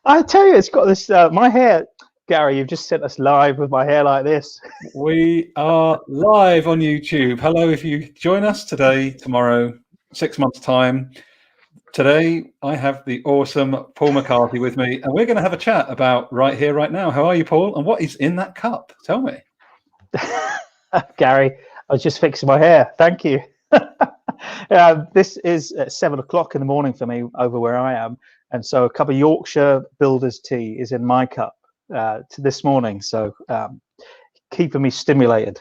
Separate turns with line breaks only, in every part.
I tell you, it's got this. My hair, Gary. You've just sent us live with my hair like this.
We are live on YouTube. Hello, if you join us today, tomorrow, 6 months' time. Today, I have the awesome Paul McCarthy with me, and we're going to have a chat about right here, right now. How are you, Paul? And what is in that cup? Tell me.
Gary, I was just fixing my hair. Thank you. This is at 7 o'clock in the morning for me over where I am, and so a cup of Yorkshire Builder's tea is in my cup to this morning. So keeping me stimulated.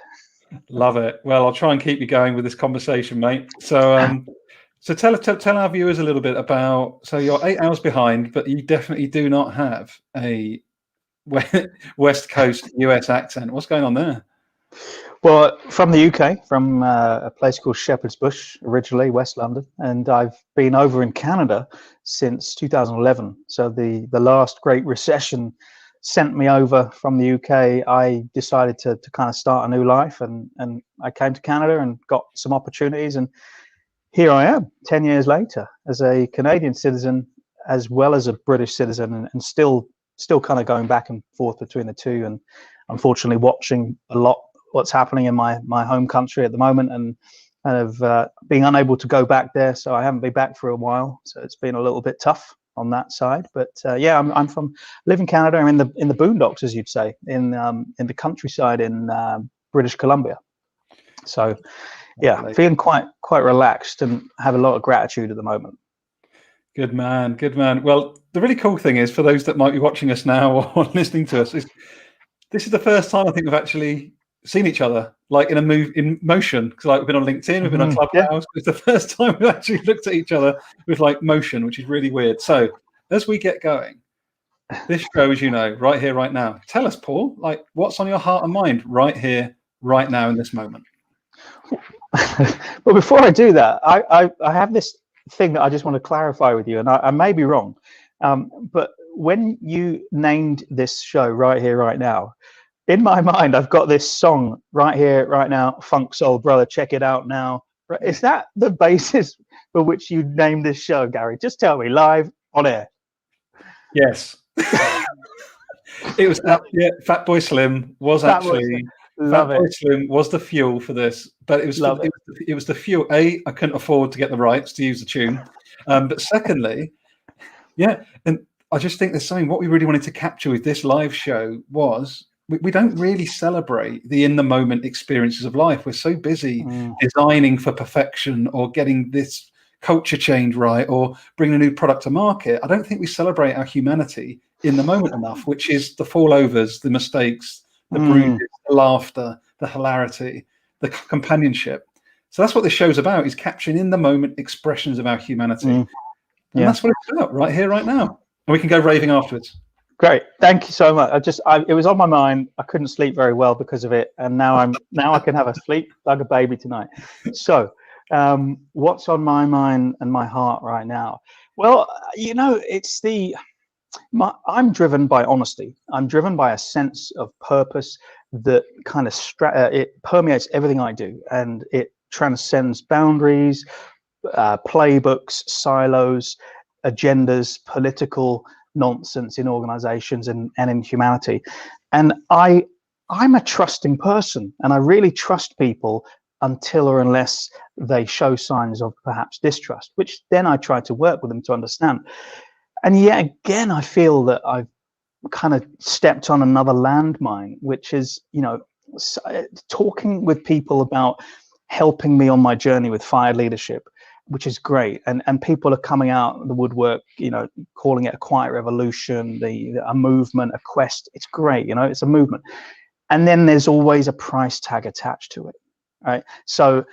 Love it. Well, I'll try and keep you going with this conversation, mate. So tell our viewers a little bit about. So you're 8 hours behind, but you definitely do not have a West Coast US accent. What's going on there?
Well, from the UK, from a place called Shepherd's Bush, originally West London, and I've been over in Canada since 2011. So the last Great Recession sent me over from the UK. I decided to kind of start a new life, and I came to Canada and got some opportunities, and here I am 10 years later as a Canadian citizen as well as a British citizen, and still kind of going back and forth between the two, and unfortunately watching a lot what's happening in my home country at the moment, and kind of being unable to go back there. So I haven't been back for a while, so it's been a little bit tough on that side. But yeah, I'm from live in Canada. I'm in the boondocks, as you'd say, in the countryside in British Columbia. So yeah, feeling quite relaxed and have a lot of gratitude at the moment.
Good man, good man. Well, the really cool thing is, for those that might be watching us now or listening to us, this is the first time I think we've actually seen each other like in motion, because like we've been on LinkedIn, we've been on Clubhouse. Yeah. It's the first time we've actually looked at each other with like motion, which is really weird. So as we get going, this show, as you know, right here, right now. Tell us, Paul, like what's on your heart and mind right here, right now, in this moment.
Well, before I do that, I have this thing that I just want to clarify with you, and I may be wrong, but when you named this show right here, right now, in my mind, I've got this song right here, right now, Funk Soul Brother, check it out now. Is that the basis for which you named this show, Gary? Just tell me, live on air.
Yes. It was Fatboy Slim was actually Fatboy Slim was the fuel for this, but it was the fuel. I couldn't afford to get the rights to use the tune, but secondly, yeah, and I just think there's something. What we really wanted to capture with this live show was we don't really celebrate the in the moment experiences of life. We're so busy designing for perfection or getting this culture change right or bringing a new product to market. I don't think we celebrate our humanity in the moment enough, which is the fallovers, the mistakes, the bruises, the laughter, the hilarity, the companionship. So that's what this show's about, is capturing in the moment expressions of our humanity. And that's what it's about right here, right now. And we can go raving afterwards.
Great, thank you so much. It was on my mind. I couldn't sleep very well because of it, and now I can have a sleep like a baby tonight. So, what's on my mind and my heart right now? Well, you know, I'm driven by honesty. I'm driven by a sense of purpose that kind of it permeates everything I do, and it transcends boundaries, playbooks, silos, agendas, political nonsense in organizations and in humanity. And I'm a trusting person, and I really trust people until or unless they show signs of perhaps distrust, which then I try to work with them to understand. And yet again, I feel that I've kind of stepped on another landmine, which is, you know, talking with people about helping me on my journey with fire leadership, which is great. And people are coming out of the woodwork, you know, calling it a quiet revolution, a movement, a quest. It's great, you know, it's a movement. And then there's always a price tag attached to it, right? So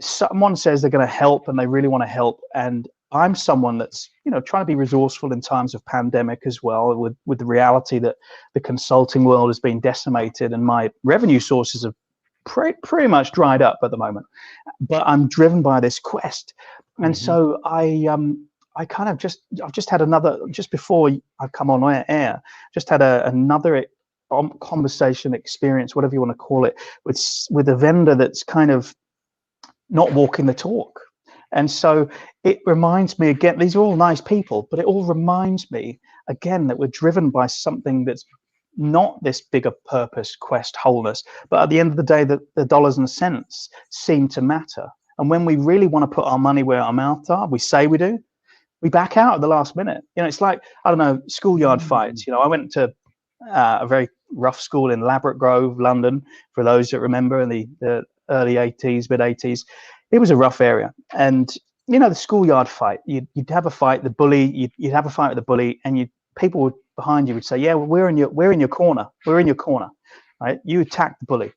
someone says they're going to help and they really want to help. And I'm someone that's, you know, trying to be resourceful in times of pandemic as well, with the reality that the consulting world has been decimated and my revenue sources have pretty much dried up at the moment. But I'm driven by this quest. And so I kind of I've just had another, just before I've come on air, just had another conversation, experience, whatever you want to call it, with a vendor that's kind of not walking the talk. And so it reminds me again, these are all nice people, but it all reminds me again that we're driven by something that's not this bigger purpose, quest, wholeness, but at the end of the day, the dollars and cents seem to matter. And when we really want to put our money where our mouths are, we say we do, we back out at the last minute. It's like, I don't know, schoolyard fights. I went to a very rough school in Ladbroke Grove, London, for those that remember, in the early 80s, mid 80s. It was a rough area. And, the schoolyard fight, you'd have a fight, the bully, you'd have a fight with the bully, and people behind you would say, yeah, well, we're in your corner. We're in your corner, right? You attack the bully.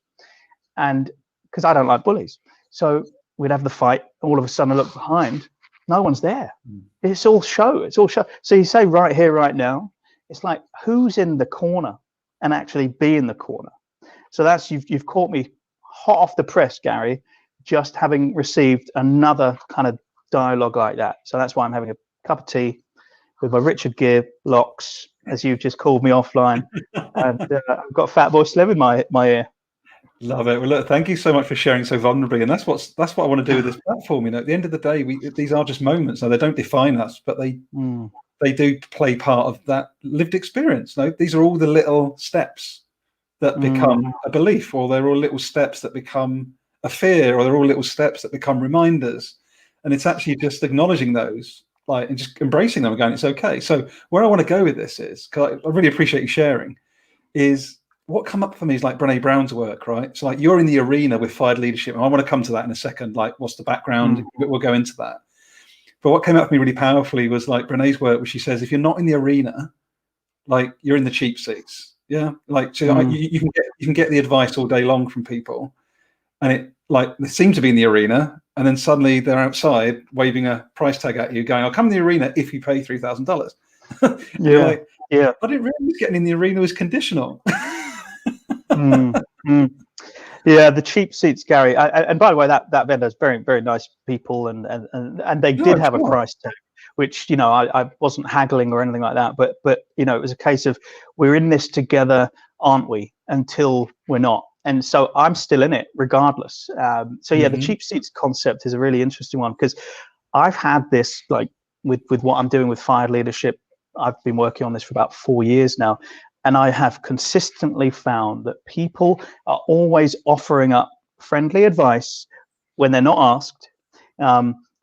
And because I don't like bullies. So we'd have the fight. All of a sudden I look behind, no one's there. It's all show. So you say right here, right now, it's like, who's in the corner and actually be in the corner? So that's, you've caught me hot off the press, Garry, just having received another kind of dialogue like that. So that's why I'm having a cup of tea with my Richard Gere locks, as you've just called me offline. And I've got Fat Boy Slim in my ear.
Love it. Well, look, thank you so much for sharing so vulnerably, and that's what I want to do with this platform. At the end of the day, these are just moments. Now, they don't define us, but they do play part of that lived experience. No, these are all the little steps that become a belief, or they're all little steps that become a fear, or they're all little steps that become reminders. And it's actually just acknowledging those, and just embracing them and going, it's okay. So where I want to go with this is, because I really appreciate you sharing, is what come up for me is like Brené Brown's work, right? So like, you're in the arena with fired leadership, and I want to come to that in a second. Like, what's the background? We'll go into that. But what came up for me really powerfully was like Brené's work, where she says, if you're not in the arena, like, you're in the cheap seats. Yeah, like, so you can get the advice all day long from people, and they seem to be in the arena, and then suddenly they're outside waving a price tag at you, going, "I'll come in the arena if you pay $3,000."
Yeah, like, yeah.
I didn't realize getting in the arena was conditional.
Yeah, the cheap seats, Garry. And by the way, that vendor's very, very nice people, and they did have a price tag, which I wasn't haggling or anything like that. But it was a case of, we're in this together, aren't we? Until we're not. And so I'm still in it regardless. So yeah, the cheap seats concept is a really interesting one, because I've had this, like, with what I'm doing with Fired Leadership. I've been working on this for about 4 years now. And I have consistently found that people are always offering up friendly advice when they're not asked.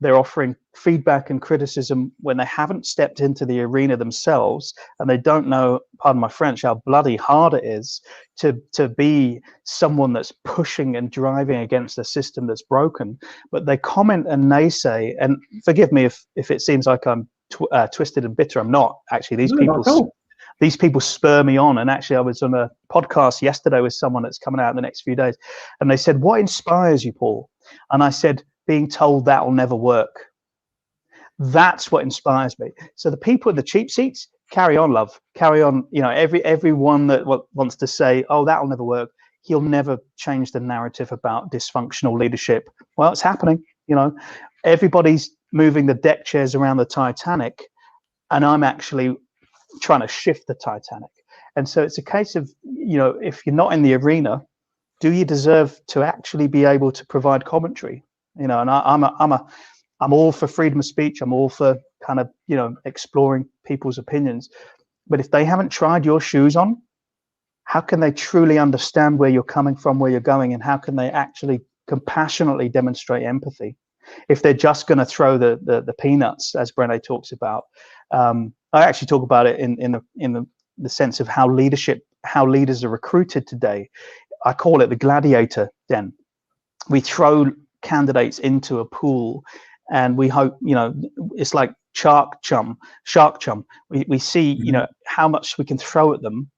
They're offering feedback and criticism when they haven't stepped into the arena themselves, and they don't know, pardon my French, how bloody hard it is to be someone that's pushing and driving against a system that's broken. But they comment and naysay, and forgive me if it seems like I'm twisted and bitter. I'm not. Actually, these people spur me on. And actually, I was on a podcast yesterday with someone that's coming out in the next few days, and they said, "What inspires you, Paul?" And I said, "Being told that will never work. That's what inspires me." So the people in the cheap seats, carry on, love, carry on. Everyone that wants to say, "Oh, that'll never work," he'll never change the narrative about dysfunctional leadership. Well, it's happening. Everybody's moving the deck chairs around the Titanic, and I'm actually trying to shift the Titanic. And so it's a case of, if you're not in the arena, do you deserve to actually be able to provide commentary? And I'm all for freedom of speech. I'm all for kind of, exploring people's opinions. But if they haven't tried your shoes on, how can they truly understand where you're coming from, where you're going, and how can they actually compassionately demonstrate empathy if they're just going to throw the peanuts, as Brené talks about? I actually talk about it in the sense of how leaders are recruited today. I call it the gladiator den. We throw candidates into a pool, and we hope, it's like shark chum. We see, how much we can throw at them.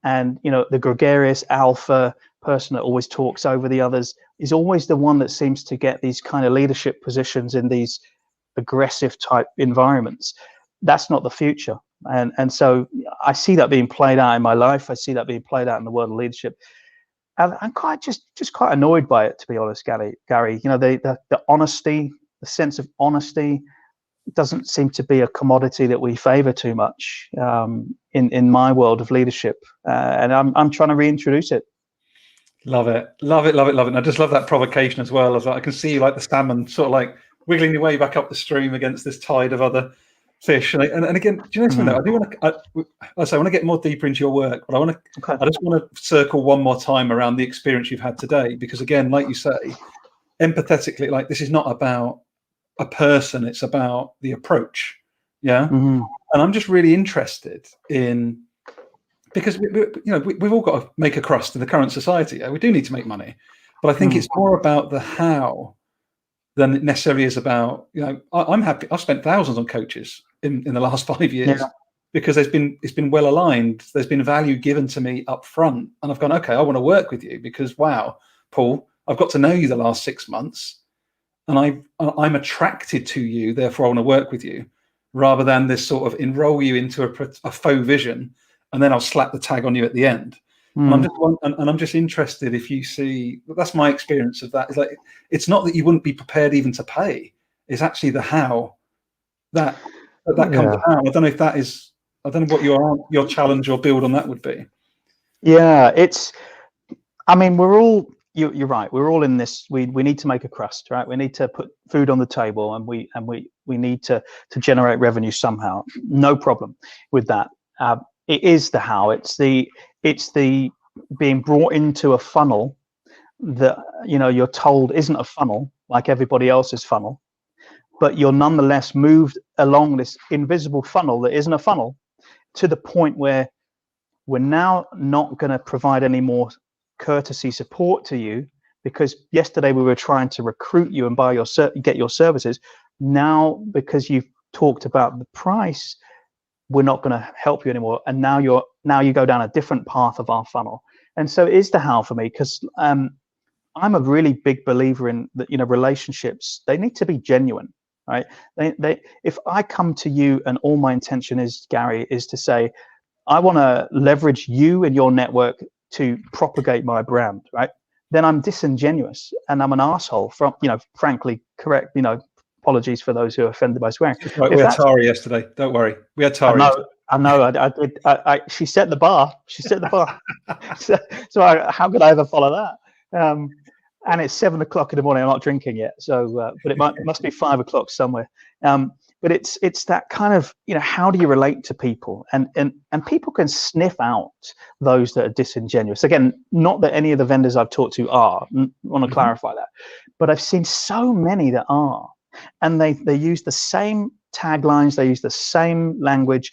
And, the gregarious alpha person that always talks over the others is always the one that seems to get these kind of leadership positions in these aggressive type environments. That's not the future. And so I see that being played out in my life. I see that being played out in the world of leadership. And I'm quite quite annoyed by it, to be honest, Garry. The honesty, the sense of honesty doesn't seem to be a commodity that we favor too much in my world of leadership. And I'm trying to reintroduce it.
Love it. And I just love that provocation as well. As I can see, like, the salmon sort of like wiggling your way back up the stream against this tide of other fish. And again, do you know something? Though? I do want to. I want to get more deeper into your work, but I just want to circle one more time around the experience you've had today, because again, like you say, empathetically, like this is not about a person; it's about the approach. Yeah, and I'm just really interested in, because we've all got to make a crust in the current society. We do need to make money, but I think it's more about the how than it necessarily is about, I'm happy. I've spent thousands on coaches in the last 5 years because it's been well aligned. There's been value given to me up front, and I've gone, okay, I want to work with you because, wow, Paul, I've got to know you the last 6 months, and I'm attracted to you. Therefore, I want to work with you, rather than this sort of enroll you into a faux vision, and then I'll slap the tag on you at the end. And I'm just interested if you see, that's my experience of that. It's like, it's not that you wouldn't be prepared even to pay. It's actually the how that comes out. I don't know if that is, I don't know what your challenge or build on that would be.
Yeah, I mean, you're right. We're all in this. We need to make a crust, right? We need to put food on the table, and we need to generate revenue somehow. No problem with that. It is the how. It's the being brought into a funnel that you're told isn't a funnel like everybody else's funnel, but you're nonetheless moved along this invisible funnel that isn't a funnel, to the point where we're now not going to provide any more courtesy support to you, because yesterday we were trying to recruit you and get your services. Now, because you've talked about the price, we're not going to help you anymore, and now you go down a different path of our funnel. And so it is the how for me, because I'm a really big believer in that. Relationships, they need to be genuine, right? If I come to you and all my intention is, Garry, is to say, I want to leverage you and your network to propagate my brand, right? Then I'm disingenuous and I'm an asshole. From frankly, correct. Apologies for those who are offended by swearing.
Right, we had Tara yesterday. Don't worry, we had Tara.
I know. I did. She set the bar. So how could I ever follow that? And it's 7 o'clock in the morning. I'm not drinking yet. So, but it must be 5 o'clock somewhere. But it's that kind of, how do you relate to people? And people can sniff out those that are disingenuous. Again, not that any of the vendors I've talked to are. I want to clarify that. But I've seen so many that are. And they use the same taglines, they use the same language,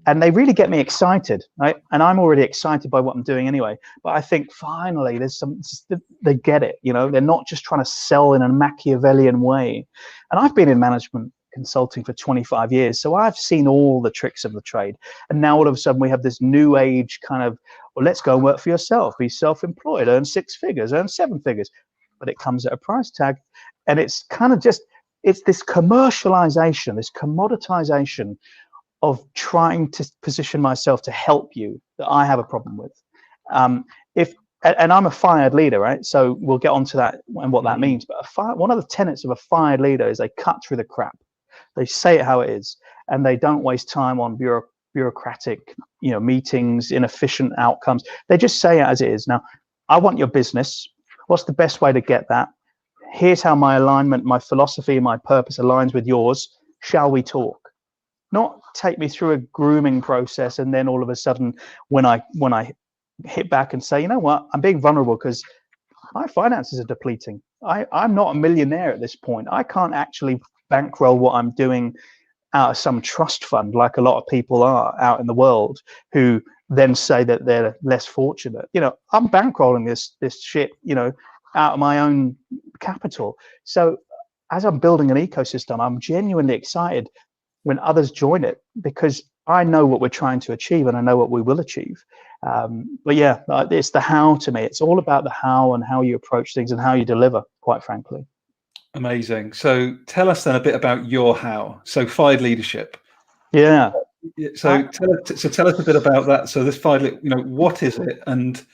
and they really get me excited, right? And I'm already excited by what I'm doing anyway. But I think finally they get it. They're not just trying to sell in a Machiavellian way. And I've been in management consulting for 25 years, so I've seen all the tricks of the trade. And now all of a sudden we have this new age kind of, well, let's go and work for yourself, be self-employed, earn 6 figures, earn 7 figures, but it comes at a price tag. And it's kind of just, it's this commercialization, this commoditization of trying to position myself to help you that I have a problem with. And I'm a fired leader, right? So we'll get onto that and what that means. But one of the tenets of a fired leader is they cut through the crap. They say it how it is, and they don't waste time on bureaucratic, meetings, inefficient outcomes. They just say it as it is. Now, I want your business. What's the best way to get that? Here's how my alignment, my philosophy, my purpose aligns with yours. Shall we talk? Not take me through a grooming process, and then all of a sudden, when I hit back and say, you know what, I'm being vulnerable because my finances are depleting. I'm not a millionaire at this point. I can't actually bankroll what I'm doing out of some trust fund like a lot of people are out in the world, who then say that they're less fortunate. I'm bankrolling this shit, out of my own capital. So as I'm building an ecosystem, I'm genuinely excited when others join it, because I know what we're trying to achieve and I know what we will achieve. But yeah, it's the how to me. It's all about the how and how you approach things and how you deliver, quite frankly.
Amazing. So tell us then a bit about your how. So fired leadership.
Yeah.
So tell us a bit about that. So this fired, what is it? And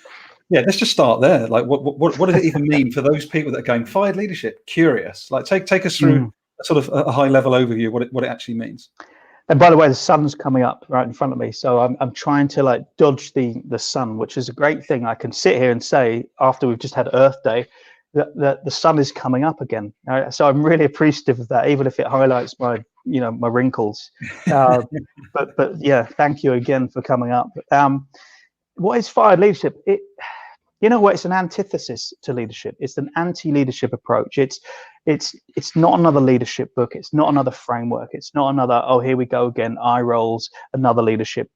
yeah, let's just start there. Like, what does it even mean for those people that are going fired leadership? Curious. Like, take us through a sort of a high level overview of what it actually means.
And by the way, the sun's coming up right in front of me, so I'm trying to dodge the sun, which is a great thing. I can sit here and say, after we've just had Earth Day, that the sun is coming up again. So I'm really appreciative of that, even if it highlights my, my wrinkles. But yeah, thank you again for coming up. What is fired leadership? It's an antithesis to leadership. It's an anti-leadership approach. It's not another leadership book. It's not another framework. It's not another, oh, here we go again, eye rolls, another leadership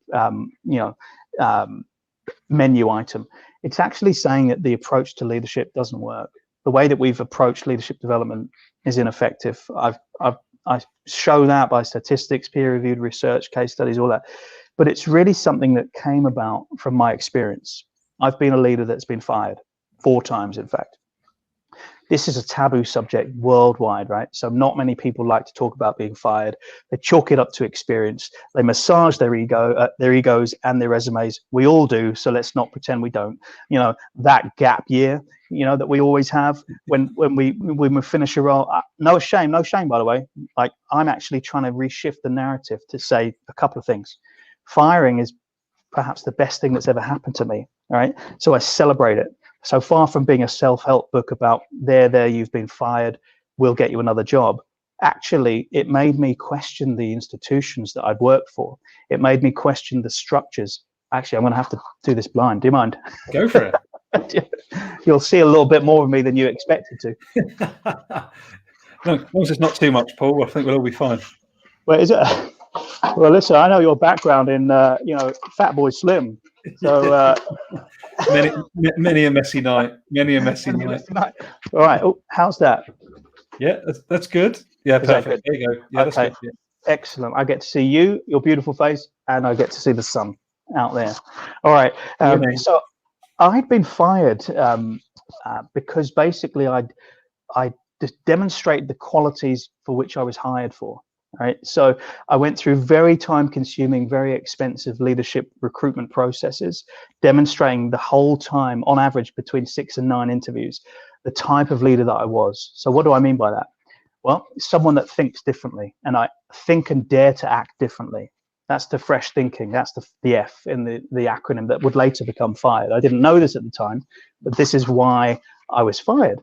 menu item. It's actually saying that the approach to leadership doesn't work. The way that we've approached leadership development is ineffective. I show that by statistics, peer-reviewed research, case studies, all that. But it's really something that came about from my experience. I've been a leader that's been fired 4 times, in fact. This is a taboo subject worldwide, right? So not many people like to talk about being fired. They chalk it up to experience. They massage their egos and their resumes. We all do, so let's not pretend we don't. That gap year, that we always have when we finish a role. No shame, by the way. Like, I'm actually trying to reshift the narrative to say a couple of things. Firing is perhaps the best thing that's ever happened to me, right? So I celebrate it. So far from being a self-help book about there, you've been fired, we'll get you another job. Actually, it made me question the institutions that I'd worked for. It made me question the structures. Actually, I'm going to have to do this blind. Do you mind?
Go for
it. You'll see a little bit more of me than you expected to.
No, as long as it's not too much, Paul, I think we'll all be fine.
Wait, is it? Well, listen, I know your background in, Fat Boy Slim. So
many a messy night. Many a messy night.
All right. Oh, how's that?
Yeah, that's good. Yeah, perfect. There you go. Yeah,
okay.
That's good. Yeah.
Excellent. I get to see you, your beautiful face, and I get to see the sun out there. All right. So I'd been fired because basically I demonstrated the qualities for which I was hired for. Right. So I went through very time-consuming, very expensive leadership recruitment processes, demonstrating the whole time, on average, between 6 and 9 interviews, the type of leader that I was. So what do I mean by that? Well, someone that thinks differently, and I think and dare to act differently. That's the fresh thinking. That's the F in the acronym that would later become fired. I didn't know this at the time, but this is why I was fired.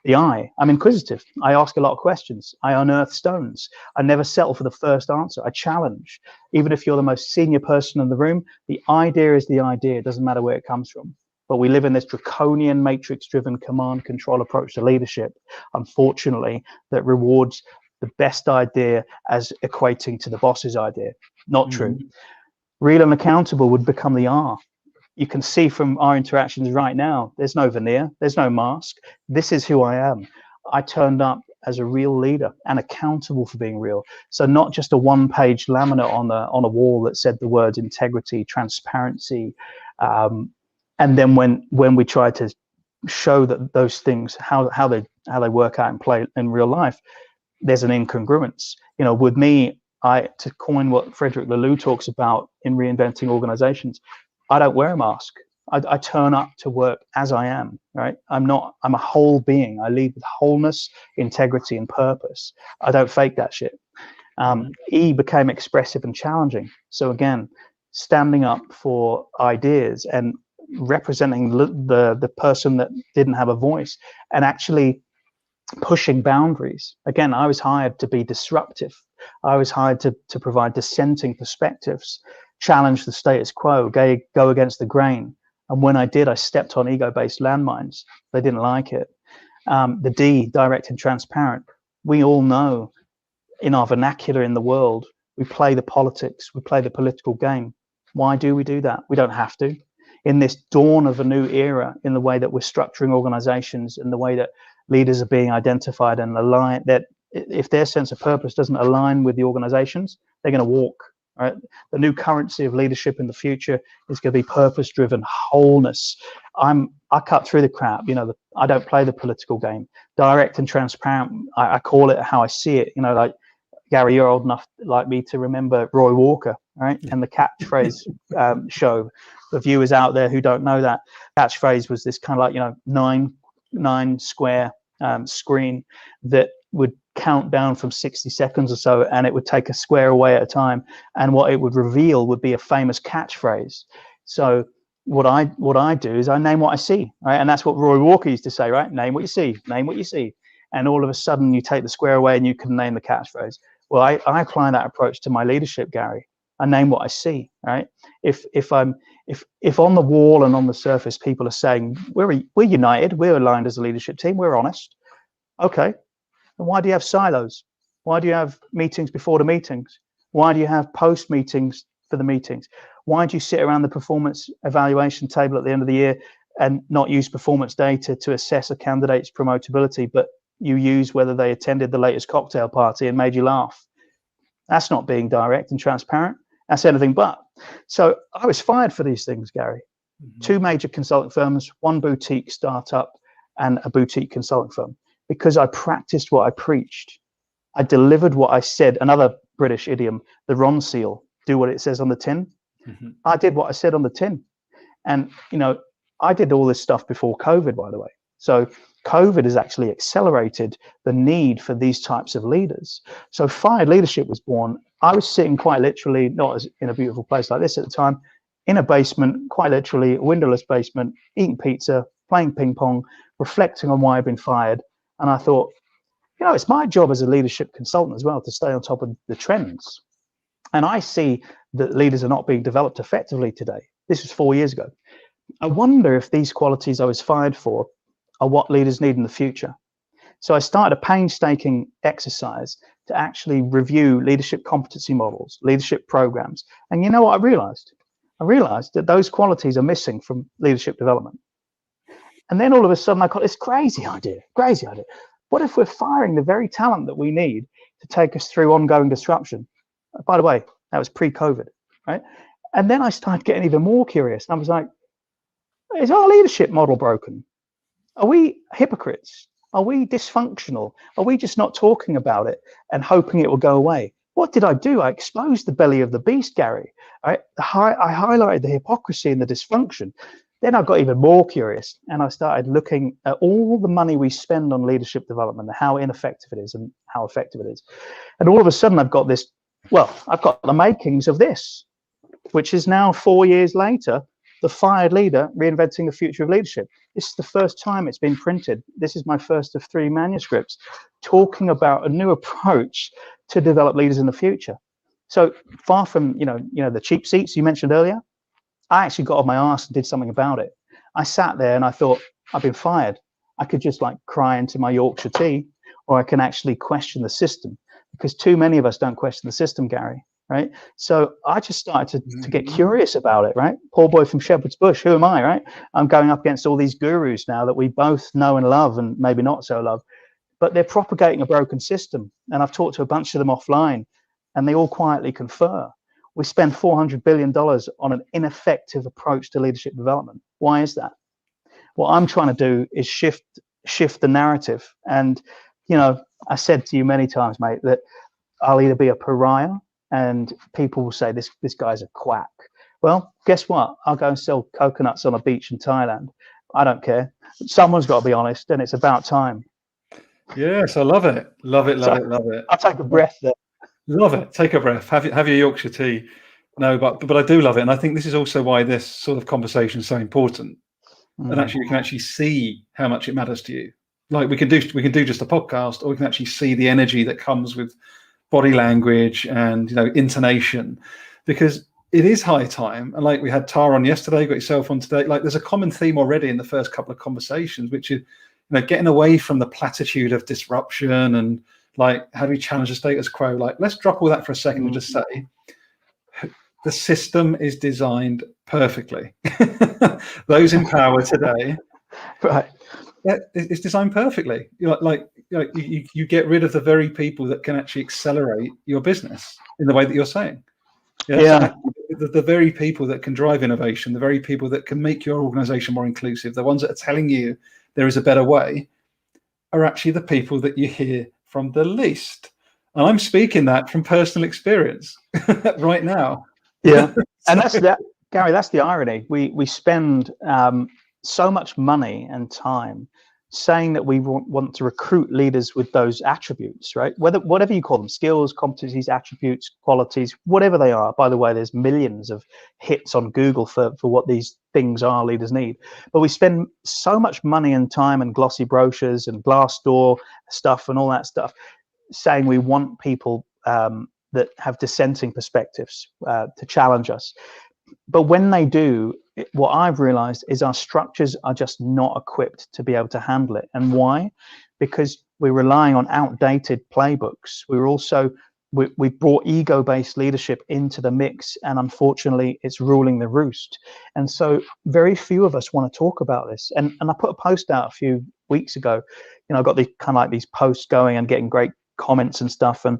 The I, I'm inquisitive. I ask a lot of questions. I unearth stones. I never settle for the first answer. I challenge. Even if you're the most senior person in the room, the idea is the idea. It doesn't matter where it comes from. But we live in this draconian, matrix-driven command control approach to leadership, unfortunately, that rewards the best idea as equating to the boss's idea. Not true. Real and accountable would become the R. You can see from our interactions right now, there's no veneer, there's no mask. This is who I am. I turned up as a real leader and accountable for being real. So not just a one-page laminate on a wall that said the words integrity, transparency. And then when we try to show that those things, how they work out and play in real life, there's an incongruence. With me, to coin what Frederick Laloux talks about in reinventing organizations, I don't wear a mask. I turn up to work as I am, right? I'm a whole being. I lead with wholeness, integrity, and purpose. I don't fake that shit. E became expressive and challenging. So again, standing up for ideas and representing the person that didn't have a voice and actually pushing boundaries. Again, I was hired to be disruptive. I was hired to provide dissenting perspectives, challenge the status quo, go against the grain. And when I did, I stepped on ego-based landmines. They didn't like it. The D, direct and transparent. We all know in our vernacular in the world, we play the politics, we play the political game. Why do we do that? We don't have to. In this dawn of a new era, in the way that we're structuring organizations, in the way that leaders are being identified and aligned, that if their sense of purpose doesn't align with the organizations, they're going to walk. Right? The new currency of leadership in the future is going to be purpose-driven wholeness. I cut through the crap. I don't play the political game. Direct and transparent. I call it how I see it. Like Gary, you're old enough like me to remember Roy Walker, right? And the catchphrase show. The viewers out there who don't know that catchphrase was this kind of like nine square screen that would count down from 60 seconds or so, and it would take a square away at a time, and what it would reveal would be a famous catchphrase. So what I do is I name what I see, right? And that's what Roy Walker used to say, right? Name what you see, name what you see. And all of a sudden you take the square away and you can name the catchphrase. Well, I apply that approach to my leadership, Gary. I name what I see, right? If on the wall and on the surface people are saying we're united, we're aligned as a leadership team, we're honest, okay, then why do you have silos? Why do you have meetings before the meetings? Why do you have post meetings for the meetings? Why do you sit around the performance evaluation table at the end of the year and not use performance data to assess a candidate's promotability, but you use whether they attended the latest cocktail party and made you laugh? That's not being direct and transparent. That's anything but. So I was fired for these things, Gary. Mm-hmm. 2 major consulting firms, 1 boutique startup and a boutique consulting firm, because I practiced what I preached. I delivered what I said. Another British idiom, the Ron seal, do what it says on the tin. Mm-hmm. I did what I said on the tin. And, I did all this stuff before COVID, by the way. So COVID has actually accelerated the need for these types of leaders. So Fired Leadership was born. I was sitting quite literally, not as in a beautiful place like this at the time, in a basement, quite literally, a windowless basement, eating pizza, playing ping pong, reflecting on why I've been fired. And I thought, it's my job as a leadership consultant as well to stay on top of the trends. And I see that leaders are not being developed effectively today. This was 4 years ago. I wonder if these qualities I was fired for are what leaders need in the future. So I started a painstaking exercise to actually review leadership competency models, leadership programs. And you know what I realized? I realized that those qualities are missing from leadership development. And then all of a sudden I got this crazy idea. What if we're firing the very talent that we need to take us through ongoing disruption? By the way, that was pre-COVID, right? And then I started getting even more curious. And I was like, is our leadership model broken? Are we hypocrites? Are we dysfunctional? Are we just not talking about it and hoping it will go away? What did I do? I exposed the belly of the beast, Gary. I highlighted the hypocrisy and the dysfunction. Then I got even more curious and I started looking at all the money we spend on leadership development and how ineffective it is and how effective it is. And all of a sudden I've got the makings of this, which is now 4 years later, The Fired Leader, Reinventing the Future of Leadership. This is the first time it's been printed. This is my first of 3 manuscripts talking about a new approach to develop leaders in the future. So far from, the cheap seats you mentioned earlier, I actually got off my arse and did something about it. I sat there and I thought, I've been fired. I could just cry into my Yorkshire tea, or I can actually question the system, because too many of us don't question the system, Gary, right? So I just started to get curious about it, right? Poor boy from Shepherd's Bush, who am I, right? I'm going up against all these gurus now that we both know and love and maybe not so love, but they're propagating a broken system. And I've talked to a bunch of them offline and they all quietly confer. We spend $400 billion on an ineffective approach to leadership development. Why is that? What I'm trying to do is shift the narrative. And, I said to you many times, mate, that I'll either be a pariah and people will say this guy's a quack. Well, guess what? I'll go and sell coconuts on a beach in Thailand. I don't care. Someone's got to be honest, and it's about time.
Yes, I love it. Love it.
I'll take a breath there.
Love it. Take a breath. Have your Yorkshire tea. No, but I do love it, and I think this is also why this sort of conversation is so important. And actually, you can actually see how much it matters to you. Like we can do just a podcast, or we can actually see the energy that comes with body language and intonation, because it is high time. And like we had Tara on yesterday, got yourself on today. Like there's a common theme already in the first couple of conversations, which is getting away from the platitude of disruption and how do we challenge the status quo? Let's drop all that for a second and just say the system is designed perfectly. Those in power today,
right?
It's designed perfectly. You get rid of the very people that can actually accelerate your business in the way that you're saying. So the very people that can drive innovation, the very people that can make your organization more inclusive, the ones that are telling you there is a better way, are actually the people that you hear from the least. And I'm speaking that from personal experience right now.
Yeah. And Gary, that's the irony. We spend so much money and time saying that we want to recruit leaders with those attributes, right? Whatever you call them, skills, competencies, attributes, qualities, whatever they are. By the way, there's millions of hits on Google for what these things are leaders need. But we spend so much money and time and glossy brochures and Glassdoor stuff and all that stuff saying we want people that have dissenting perspectives to challenge us. But when they do, what I've realized is our structures are just not equipped to be able to handle it. And why? Because we're relying on outdated playbooks. We brought ego-based leadership into the mix, and unfortunately it's ruling the roost. And so very few of us want to talk about this. And I put a post out a few weeks ago. I got these kind of like these posts going and getting great comments and stuff. And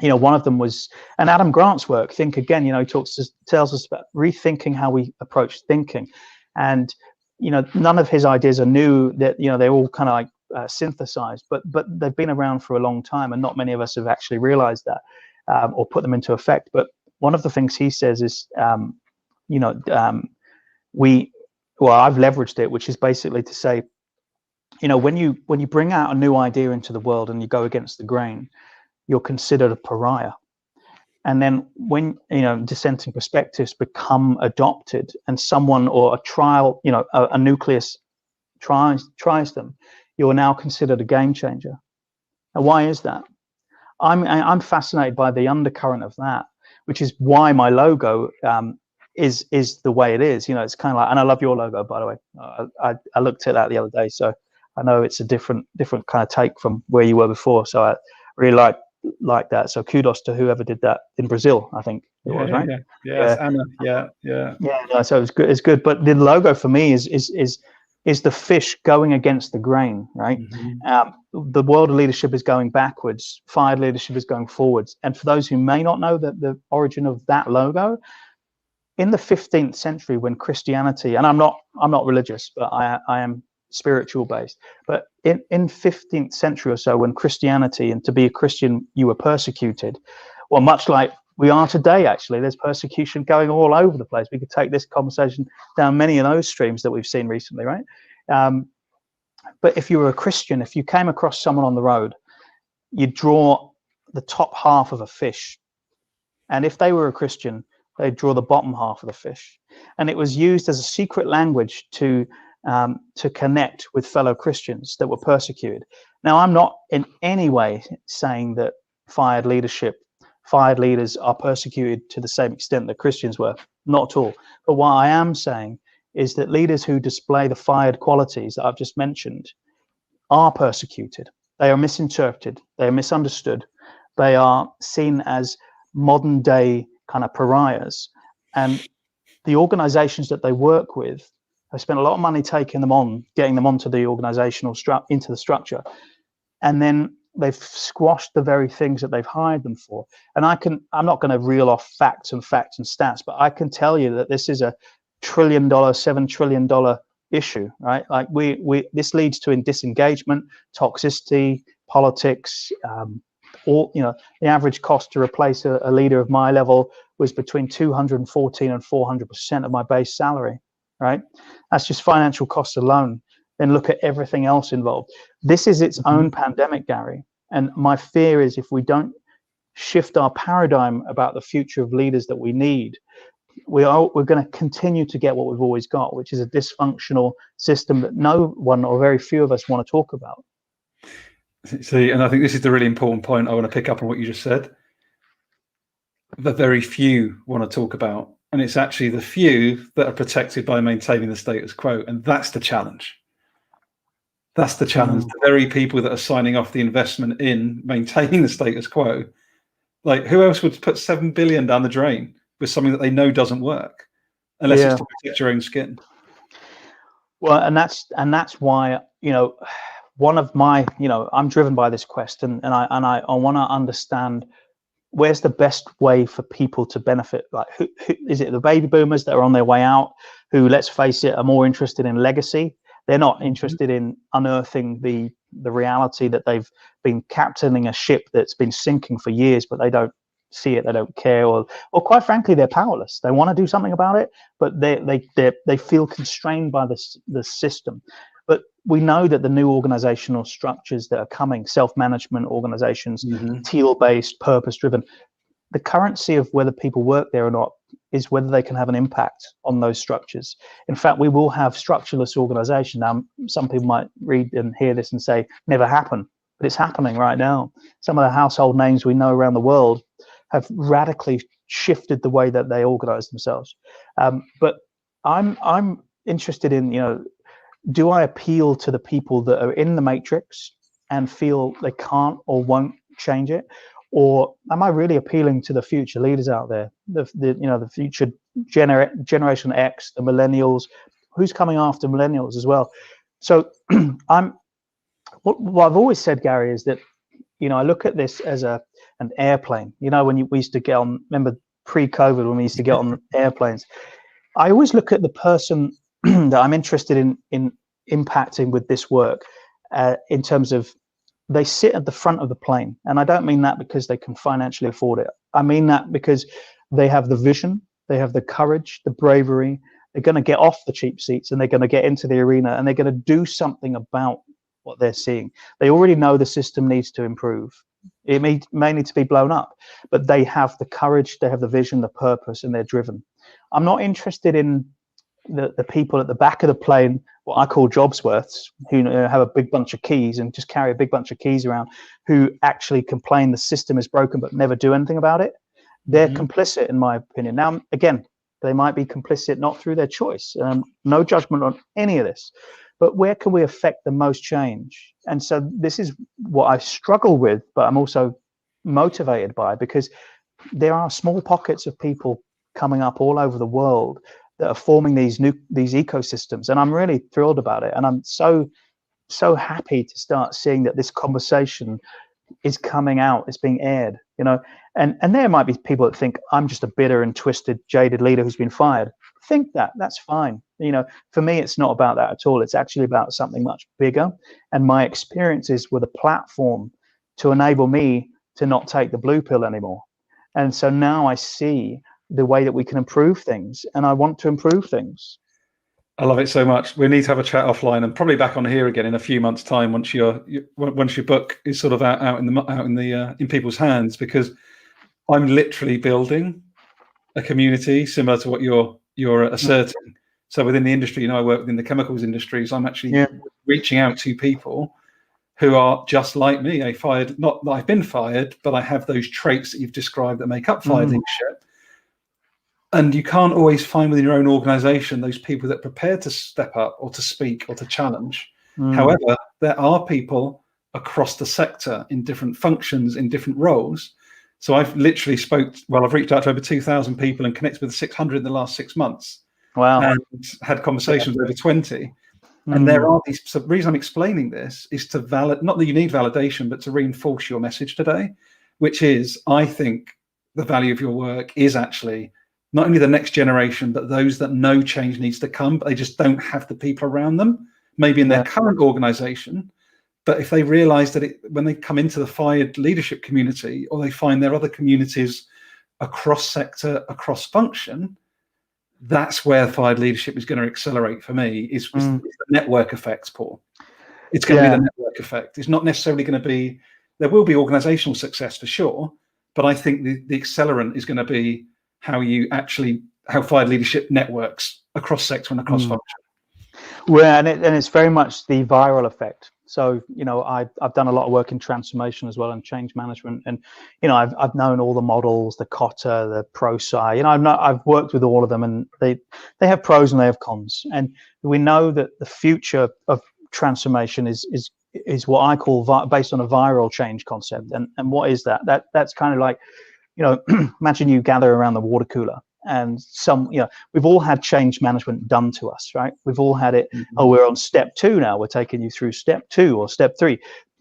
one of them was, and Adam Grant's work, Think Again, he tells us about rethinking how we approach thinking. And, none of his ideas are new, that, they're all kind of like synthesized, but they've been around for a long time, and not many of us have actually realized that or put them into effect. But one of the things he says is, I've leveraged it, which is basically to say, when you bring out a new idea into the world and you go against the grain, you're considered a pariah. And then when dissenting perspectives become adopted, and someone or a trial, a nucleus tries them, you are now considered a game changer. And why is that? I'm fascinated by the undercurrent of that, which is why my logo is the way it is. It's kind of like, and I love your logo, by the way. I looked at that the other day, so I know it's a different kind of take from where you were before. So I really like that. So kudos to whoever did that in Brazil, I think it was, right?
Anna. Yeah.
So it's good. But the logo for me is the fish going against the grain, right? The world of leadership is going backwards. Fired leadership is going forwards. And for those who may not know the origin of that logo, in the 15th century, when Christianity, and I'm not religious, but I am spiritual based, but in 15th century or so, when Christianity, and to be a Christian you were persecuted, well, much like we are today, actually, there's persecution going all over the place. We could take this conversation down many of those streams that we've seen recently, right? But if you were a Christian, if you came across someone on the road, you'd draw the top half of a fish, and if they were a Christian, they'd draw the bottom half of the fish. And it was used as a secret language to connect with fellow Christians that were persecuted. Now, I'm not in any way saying that fired leaders are persecuted to the same extent that Christians were, not at all. But what I am saying is that leaders who display the fired qualities that I've just mentioned are persecuted. They are misinterpreted. They are misunderstood. They are seen as modern day kind of pariahs. And the organizations that they work with, they spent a lot of money taking them on, getting them onto the organizational into the structure, and then they've squashed the very things that they've hired them for. And I'm not going to reel off facts and stats, but I can tell you that this is a $7 trillion issue, right? Like this leads to disengagement, toxicity, politics. The average cost to replace a leader of my level was between 214 and 400% of my base salary. Right? That's just financial costs alone. Then look at everything else involved. This is its own pandemic, Garry. And my fear is if we don't shift our paradigm about the future of leaders that we need, we're going to continue to get what we've always got, which is a dysfunctional system that no one or very few of us want to talk about.
See, and I think this is the really important point I want to pick up on what you just said. The very few want to talk about. And it's actually the few that are protected by maintaining the status quo. And that's the challenge. That's the challenge. The very people that are signing off the investment in maintaining the status quo. Like, who else would put $7 billion down the drain with something that they know doesn't work, unless it's to protect your own skin?
Well, and that's why, one of my, I'm driven by this quest, and I want to understand where's the best way for people to benefit. Like, who is it? The baby boomers that are on their way out, who, let's face it, are more interested in legacy. They're not interested in unearthing the reality that they've been captaining a ship that's been sinking for years, but they don't see it, they don't care, or quite frankly, they're powerless. They want to do something about it, but they feel constrained by the system. But we know that the new organizational structures that are coming, self-management organizations, teal-based, purpose-driven, the currency of whether people work there or not is whether they can have an impact on those structures. In fact, we will have structureless organization. Now, some people might read and hear this and say, never happened, but it's happening right now. Some of the household names we know around the world have radically shifted the way that they organize themselves. But I'm interested in, do I appeal to the people that are in the matrix and feel they can't or won't change it? Or am I really appealing to the future leaders out there, the future Generation X, the millennials, who's coming after millennials as well? So what I've always said, Gary, is that, I look at this as an airplane. When we used to get on, remember pre-COVID when we used to get on airplanes, I always look at the person that I'm interested in impacting with this work in terms of, they sit at the front of the plane. And I don't mean that because they can financially afford it. I mean that because they have the vision, they have the courage, the bravery. They're going to get off the cheap seats and they're going to get into the arena and they're going to do something about what they're seeing. They already know the system needs to improve. It may need to be blown up, but they have the courage, they have the vision, the purpose, and they're driven. I'm not interested in the people at the back of the plane, what I call jobsworths, who have a big bunch of keys and just carry a big bunch of keys around, who actually complain the system is broken but never do anything about it. They're complicit, in my opinion. Now, again, they might be complicit not through their choice. No judgment on any of this. But where can we affect the most change? And so this is what I struggle with, but I'm also motivated by, because there are small pockets of people coming up all over the world that are forming these ecosystems, and I'm really thrilled about it. And I'm so happy to start seeing that this conversation is coming out, it's being aired, and there might be people that think I'm just a bitter and twisted, jaded leader who's been fired. Think that's fine. For me, it's not about that at all. It's actually about something much bigger, and my experiences were the platform to enable me to not take the blue pill anymore. And so now I see the way that we can improve things, and I want to improve things.
I love it so much. We need to have a chat offline, and probably back on here again in a few months' time once your book is sort of out in people's hands, because I'm literally building a community similar to what you're asserting. So within the industry, I work within the chemicals industries. I'm actually reaching out to people who are just like me. Not that I've been fired, but I have those traits that you've described that make up fired leadership. And you can't always find within your own organization those people that are prepared to step up or to speak or to challenge. However, there are people across the sector in different functions, in different roles. So I've literally I've reached out to over 2,000 people and connected with 600 in the last 6 months.
Wow.
And had conversations with over 20. And there are these, so the reason I'm explaining this is to not that you need validation, but to reinforce your message today, which is, I think the value of your work is actually not only the next generation, but those that know change needs to come, but they just don't have the people around them, maybe in their current organization. But if they realize that when they come into the fired leadership community, or they find their other communities across sector, across function, that's where fired leadership is going to accelerate for me, is the network effects, Paul. It's going to be the network effect. It's not necessarily going to be, there will be organizational success for sure, but I think the accelerant is going to be how fired leadership networks across sector and across function.
Well, and it's very much the viral effect. So, I've done a lot of work in transformation as well, and change management, and I've known all the models, the Kotter, the ProSci. I've worked with all of them, and they have pros and they have cons. And we know that the future of transformation is what I call based on a viral change concept. And what is that? That's kind of like, imagine you gather around the water cooler, and we've all had change management done to us, right? We've all had it. Oh, we're on step 2 now. We're taking you through step 2 or step 3.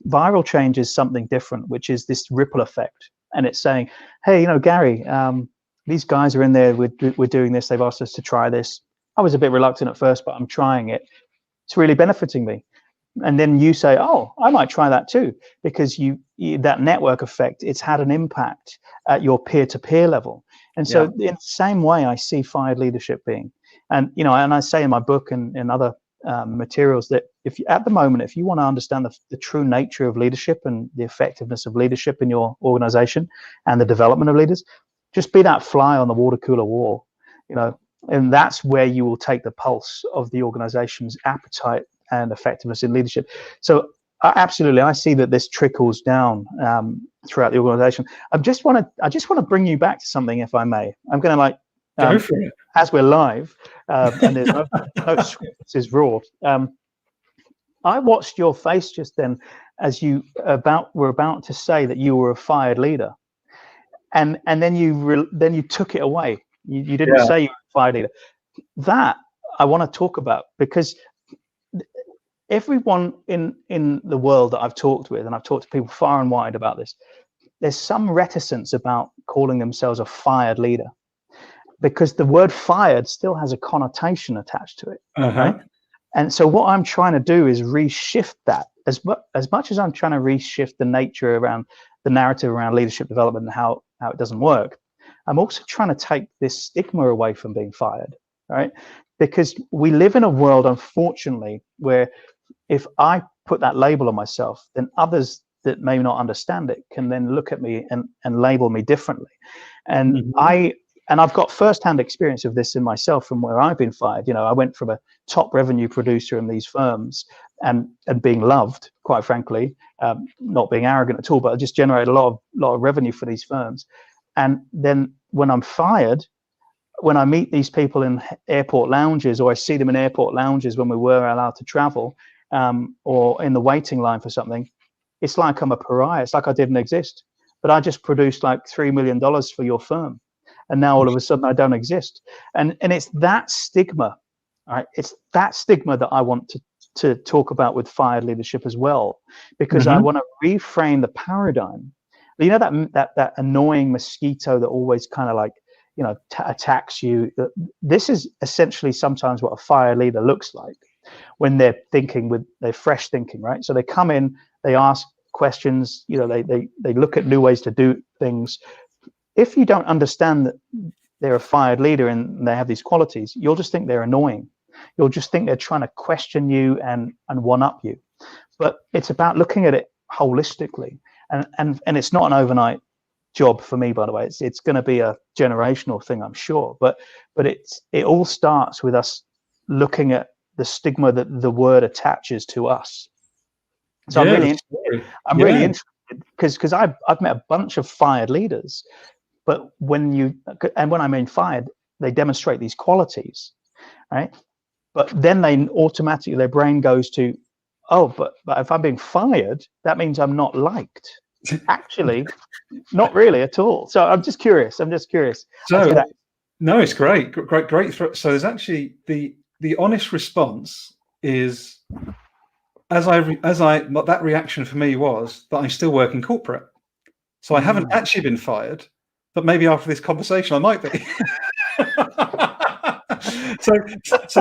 Viral change is something different, which is this ripple effect. And it's saying, hey, Gary, these guys are in there. We're doing this. They've asked us to try this. I was a bit reluctant at first, but I'm trying it. It's really benefiting me. And then you say, oh, I might try that too, because that network effect, it's had an impact at your peer-to-peer level. And so in the same way, I see fired leadership being, and and I say in my book and in other materials that if you, at the moment, if you want to understand the true nature of leadership and the effectiveness of leadership in your organization and the development of leaders, just be that fly on the water cooler wall, and that's where you will take the pulse of the organization's appetite and effectiveness in leadership. So absolutely, I see that this trickles down throughout the organization. I just want to bring you back to something, if I may. I'm going to
go for it.
As we're live, and there's no script, this is raw. I watched your face just then as you were about to say that you were a fired leader, and then you took it away. You didn't say you were a fired leader. That I want to talk about, because everyone in the world that I've talked with, and I've talked to people far and wide about this, there's some reticence about calling themselves a fired leader, because the word fired still has a connotation attached to it. Right? And so what I'm trying to do is reshift that. As much as I'm trying to reshift the nature around the narrative around leadership development and how it doesn't work, I'm also trying to take this stigma away from being fired, right? Because we live in a world, unfortunately, where if I put that label on myself, then others that may not understand it can then look at me and label me differently. And I've got first-hand experience of this in myself from where I've been fired. I went from a top revenue producer in these firms and being loved, quite frankly, not being arrogant at all, but I just generated a lot of revenue for these firms. And then when I'm fired, when I meet these people in airport lounges, or I see them in airport lounges when we were allowed to travel, or in the waiting line for something, it's like I'm a pariah. It's like I didn't exist, but I just produced like $3 million for your firm. And now all of a sudden I don't exist. And it's that stigma, right? It's that stigma that I want to talk about with fired leadership as well, because I want to reframe the paradigm. That annoying mosquito that always kind of attacks you. This is essentially sometimes what a fired leader looks like when they're thinking with their fresh thinking, right? So they come in, they ask questions, they look at new ways to do things. If you don't understand that they're a fired leader and they have these qualities, you'll just think they're annoying. You'll just think they're trying to question you and one-up you. But it's about looking at it holistically. And it's not an overnight job for me, by the way. It's going to be a generational thing, I'm sure. But it all starts with us looking at the stigma that the word attaches to us. So I'm really interested because I've met a bunch of fired leaders. But when I mean fired, they demonstrate these qualities, right? But then automatically their brain goes to, but if I'm being fired, that means I'm not liked. Actually, not really at all. So I'm just curious. So
no, it's great. So there's actually the honest response is, that reaction for me was that I still work in corporate. So I haven't actually been fired. But maybe after this conversation, I might be. so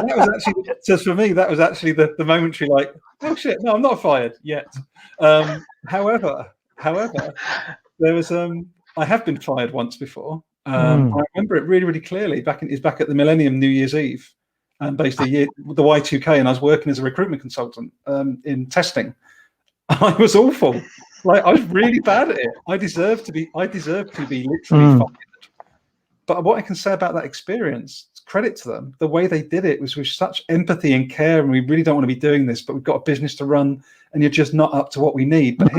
that was actually, so for me, that was actually the momentary, like, oh shit, no, I'm not fired yet. However, there was I have been fired once before. I remember it really, really clearly. Back at the Millennium New Year's Eve, basically the Y2K, and I was working as a recruitment consultant in testing. I was awful. Like, I was really bad at it. I deserve to be literally fired. But what I can say about that experience, credit to them, the way they did it was with such empathy and care. And we really don't want to be doing this, but we've got a business to run, and you're just not up to what we need. But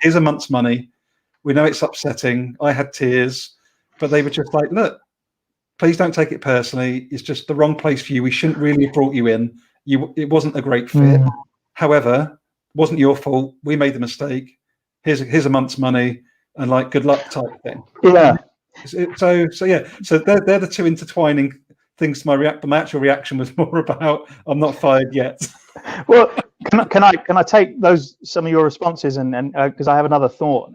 here's a month's money. We know it's upsetting. I had tears, but they were just like, look, please don't take it personally. It's just the wrong place for you. We shouldn't really have brought you in. It wasn't a great fit. However, it wasn't your fault. We made the mistake. Here's a month's money, and like, good luck type thing.
Yeah.
So they're the two intertwining things. My actual reaction was more about, I'm not fired yet.
Well, can I take some of your responses and because I have another thought.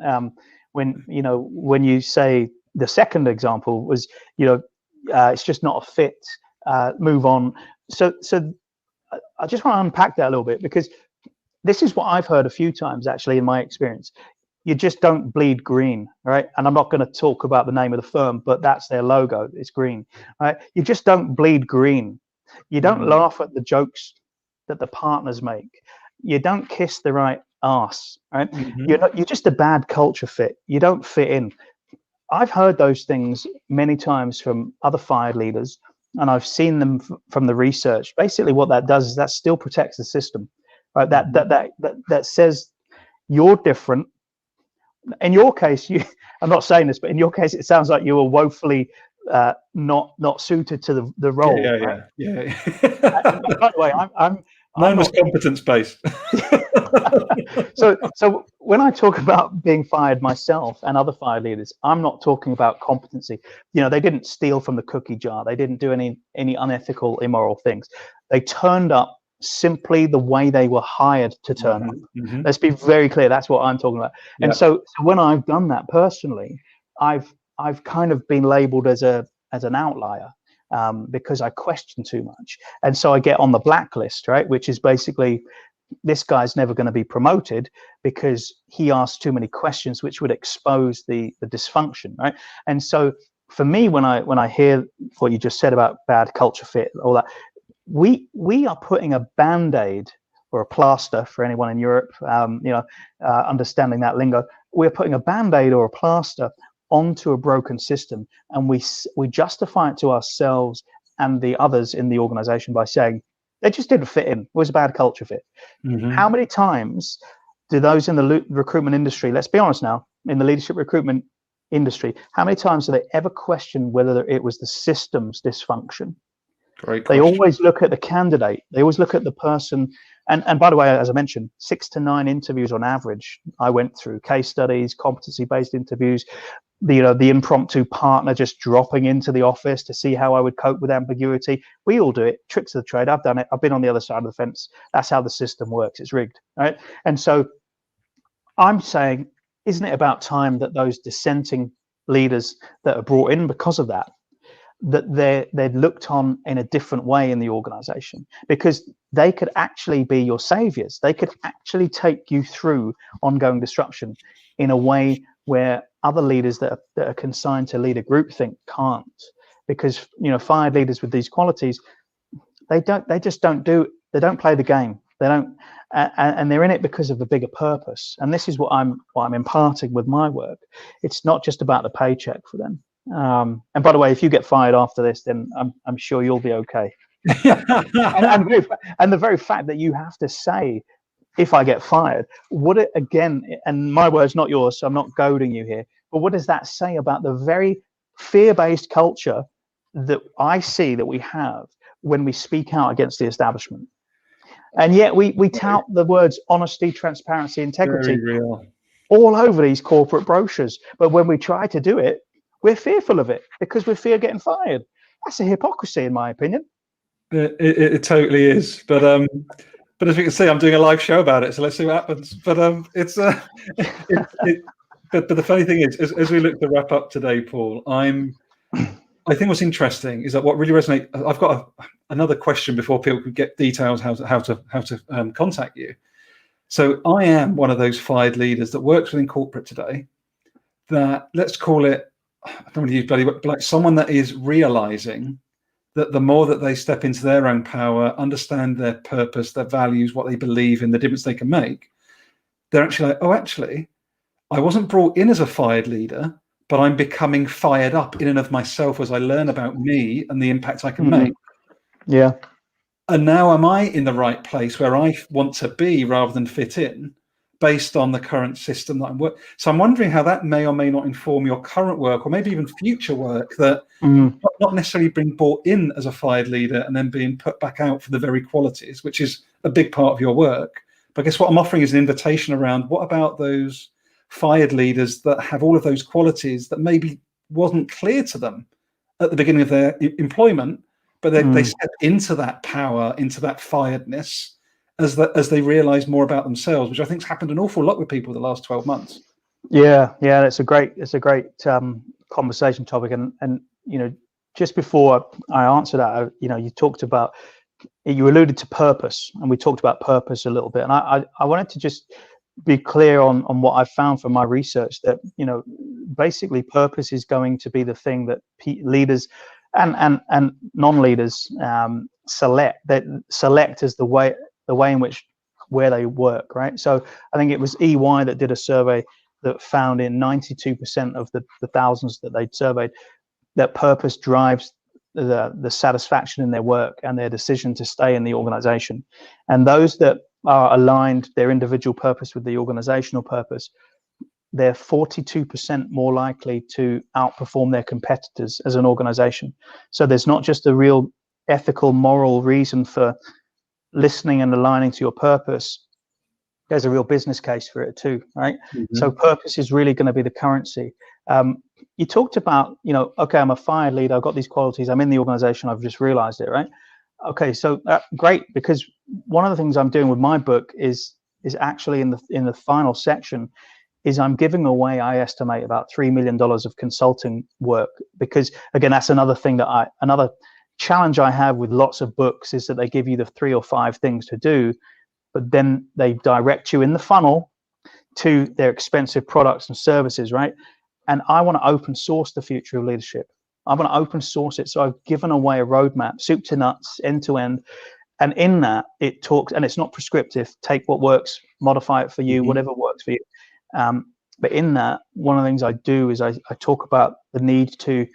When you say the second example was, it's just not a fit. Move on. So I just want to unpack that a little bit, because this is what I've heard a few times, actually, in my experience. You just don't bleed green, right? And I'm not going to talk about the name of the firm, but that's their logo. It's green, right? You just don't bleed green. You don't laugh at the jokes that the partners make, you don't kiss the right ass, right?
Mm-hmm.
You're just a bad culture fit. You don't fit in. I've heard those things many times from other fired leaders, and I've seen them from the research. Basically, what that does is that still protects the system, right? That says you're different. In your case, I'm not saying this, but in your case, it sounds like you were woefully not suited to the role.
Yeah.
And by the way, I'm
Mine was competence based.
So when I talk about being fired myself and other fired leaders, I'm not talking about competency. They didn't steal from the cookie jar. They didn't do any unethical, immoral things. They turned up simply the way they were hired to turn up.
Mm-hmm.
Let's be very clear. That's what I'm talking about.
Yeah.
And so when I've done that personally, I've kind of been labeled as an outlier. Because I question too much, and so I get on the blacklist, right? Which is basically, this guy's never going to be promoted because he asked too many questions, which would expose the dysfunction, right? And so for me, when I hear what you just said about bad culture fit, all that, we are putting a band-aid or a plaster for anyone in Europe, understanding that lingo. We're putting a band-aid or a plaster onto a broken system, and we justify it to ourselves and the others in the organization by saying they just didn't fit in. It was a bad culture fit.
Mm-hmm.
How many times do those in the recruitment industry, let's be honest now, in the leadership recruitment industry, how many times do they ever question whether it was the system's dysfunction?
Great question.
They always look at the candidate. They always look at the person. And by the way, as I mentioned, 6 to 9 interviews on average. I went through case studies, competency-based interviews, the impromptu partner just dropping into the office to see how I would cope with ambiguity. We all do it. Tricks of the trade. I've done it. I've been on the other side of the fence. That's how the system works. It's rigged, right? And so I'm saying, isn't it about time that those dissenting leaders that are brought in because of that they're looked on in a different way in the organization, because they could actually be your saviors. They could actually take you through ongoing disruption in a way where other leaders that are consigned to lead a groupthink can't, because fired leaders with these qualities, they don't play the game. They don't, and they're in it because of a bigger purpose. And this is what I'm imparting with my work. It's not just about the paycheck for them. And by the way, if you get fired after this, then I'm sure you'll be okay. and the very fact that you have to say, if I get fired, would it, again, and my words, not yours, so I'm not goading you here, but what does that say about the very fear-based culture that I see that we have when we speak out against the establishment? And yet we tout the words honesty, transparency, integrity all over these corporate brochures. But when we try to do it, we're fearful of it because we fear getting fired. That's a hypocrisy, in my opinion.
It totally is. But as we can see, I'm doing a live show about it, so let's see what happens. But but the funny thing is, as we look to wrap up today, Paul, I think what's interesting is that what really resonates. I've got another question before people could get details how to contact you. So I am one of those fired leaders that works within corporate today. That, let's call it, I don't want to use bloody, but like someone that is realizing that the more that they step into their own power, understand their purpose, their values, what they believe in, the difference they can make, they're actually like, oh, actually, I wasn't brought in as a fired leader, but I'm becoming fired up in and of myself as I learn about me and the impact I can make.
Yeah.
And now am I in the right place where I want to be rather than fit in, based on the current system that I'm working? So I'm wondering how that may or may not inform your current work, or maybe even future work, that not necessarily being brought in as a fired leader and then being put back out for the very qualities, which is a big part of your work. But I guess what I'm offering is an invitation around, what about those fired leaders that have all of those qualities that maybe wasn't clear to them at the beginning of their employment, but they step into that power, into that firedness, as they realize more about themselves, which I think has happened an awful lot with people the last 12 months.
Yeah, it's a great conversation topic. And just before I answer that, you talked about, you alluded to purpose, and we talked about purpose a little bit. And I wanted to just be clear on what I've found from my research, that basically purpose is going to be the thing that leaders and non-leaders select as the the way in which where they work, right? So I think it was EY that did a survey that found in 92% of the thousands that they'd surveyed that purpose drives the satisfaction in their work and their decision to stay in the organization. And those that are aligned their individual purpose with the organizational purpose, they're 42% more likely to outperform their competitors as an organization. So there's not just a real ethical, moral reason for listening and aligning to your purpose. There's a real business case for it too, right? Mm-hmm. So purpose is really going to be the currency. You talked about, okay, I'm a fired leader, I've got these qualities, I'm in the organization, I've just realized it, right? Okay, so great, because one of the things I'm doing with my book is actually in the final section is I'm giving away, I estimate, about $3 million of consulting work, because again, that's another thing another challenge I have with lots of books is that they give you the 3 or 5 things to do, but then they direct you in the funnel to their expensive products and services, right? And I want to open source the future of leadership. I want to open source it. So I've given away a roadmap, soup to nuts, end to end. And in that, it talks, and it's not prescriptive, take what works, modify it for you, whatever works for you. But in that, one of the things I do is I talk about the need to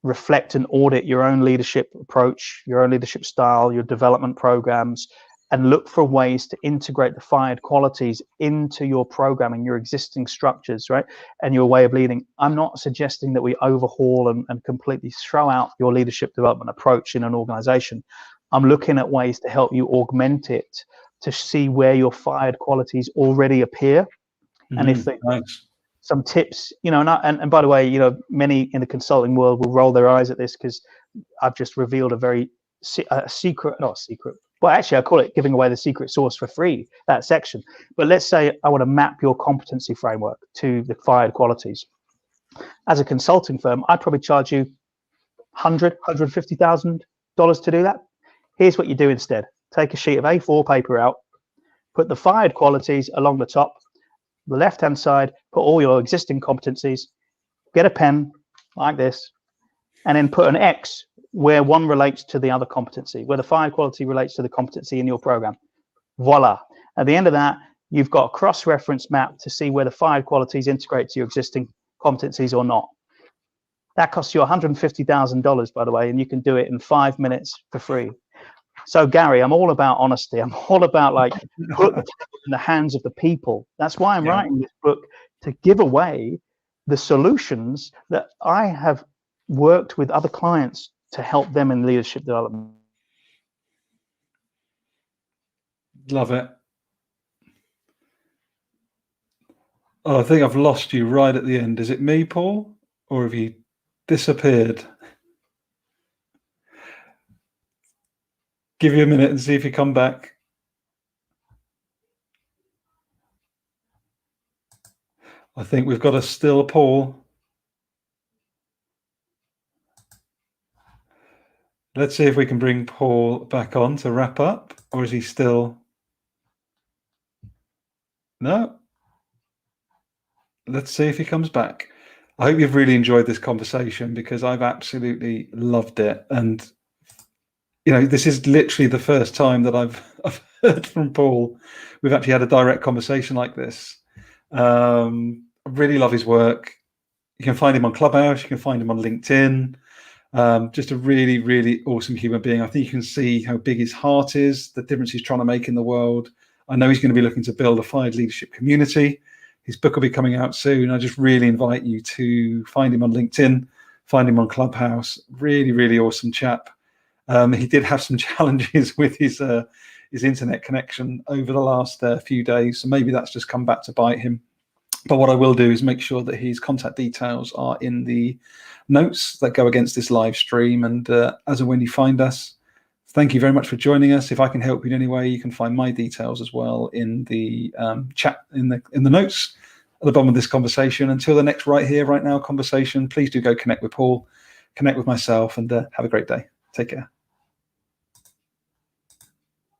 reflect and audit your own leadership approach, your own leadership style, your development programs, and look for ways to integrate the fired qualities into your programming, your existing structures, right? And your way of leading. I'm not suggesting that we overhaul and completely throw out your leadership development approach in an organization. I'm looking at ways to help you augment it, to see where your fired qualities already appear. And if they, some tips, and by the way, many in the consulting world will roll their eyes at this because I've just revealed a very not secret. Well, actually, I call it giving away the secret sauce for free, that section. But let's say I want to map your competency framework to the fired qualities. As a consulting firm, I'd probably charge you $150,000 to do that. Here's what you do instead. Take a sheet of A4 paper out, put the fired qualities along the top, the left-hand side, put all your existing competencies, get a pen like this, and then put an X where one relates to the other competency, where the fired quality relates to the competency in your program. Voila. At the end of that, you've got a cross-reference map to see where the fired qualities integrate to your existing competencies or not. That costs you $150,000, by the way, and you can do it in 5 minutes for free. So Garry, I'm all about honesty. I'm all about put in the hands of the people. That's why I'm writing this book, to give away the solutions that I have worked with other clients to help them in leadership development.
Love it. Oh, I think I've lost you right at the end. Is it me, Paul, or have you disappeared? Give you a minute and see if you come back. I think we've got a still Paul. Let's see if we can bring Paul back on to wrap up, or is he still? No. Let's see if he comes back. I hope you've really enjoyed this conversation, because I've absolutely loved it. And, this is literally the first time that I've heard from Paul. We've actually had a direct conversation like this. I really love his work. You can find him on Clubhouse. You can find him on LinkedIn. Just a really, really awesome human being. I think you can see how big his heart is, the difference he's trying to make in the world. I know he's going to be looking to build a fired leadership community. His book will be coming out soon. I just really invite you to find him on LinkedIn, find him on Clubhouse. Really, really awesome chap. He did have some challenges with his internet connection over the last few days, so maybe that's just come back to bite him. But what I will do is make sure that his contact details are in the notes that go against this live stream. And as and when you find us, thank you very much for joining us. If I can help you in any way, you can find my details as well in the chat, in the notes at the bottom of this conversation. Until the next Right Here, Right Now conversation, please do go connect with Paul, connect with myself, and have a great day. Take care.